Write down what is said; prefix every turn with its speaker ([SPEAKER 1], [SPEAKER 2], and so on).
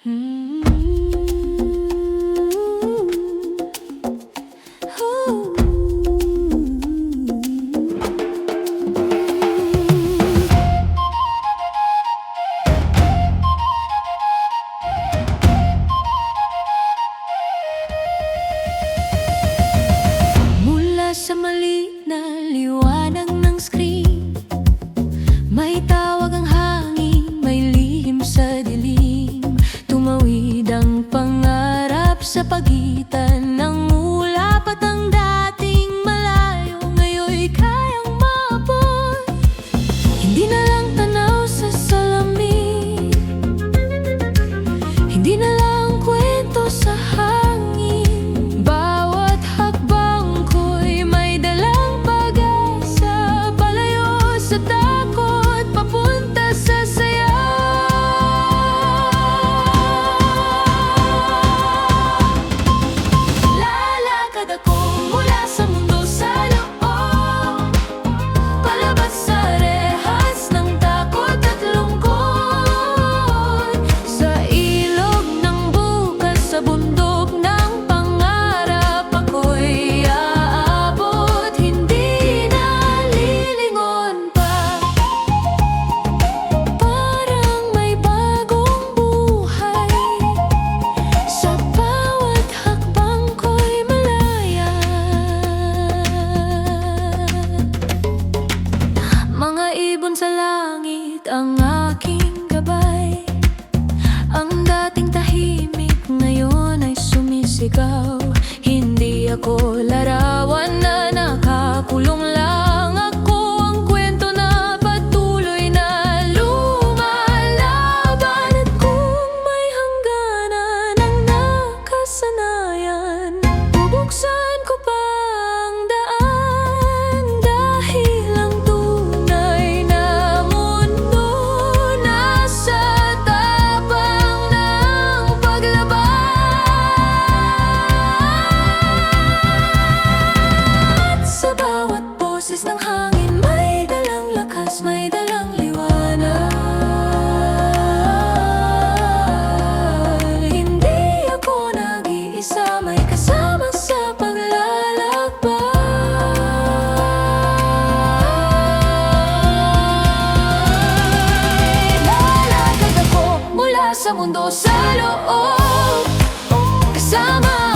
[SPEAKER 1] Hmm. Mula sa mali na liwanag ng screen, may tawag ang hangin, may lihim sa dilim. Tumawid ang pangarap sa pagitan ng ulap at ang dating malayo, ngayon'y kayang maabot. Hindi na lang tanaw sa salamin, hindi na lang kwento sa hangin. Bawat hakbang ko'y may dalang pag-asa, palayo sa takot, papunta sa saya. Lalakad ako mula sa mundo sa loob, palabas sa rehas ng takot at lungkot, sa ilog ng bukas, sa bundok ng pangarap ako'y aabot. Hindi na lilingon pa, parang may bagong buhay. Sa bawat hakbang ko'y malaya. Mga ibon sa langit ang aking gabay, ang dating tahimik ngayon ay sumisigaw. Hindi ako larawan na nakakulong lang, ako ang kwento na patuloy na lumalaban. At kung may hangganan ang nakasanayan, bubuksan ko pa ang daan, dahil ang tunay na mundo nasa tapang ng paglaban. At sa bawat boses ng hangin, may dalang lakas, may dalang liwanag. Hindi ako nag-iisa, may kasama sa paglalakbay. Lalakad ako mula sa mundo sa loob, kasama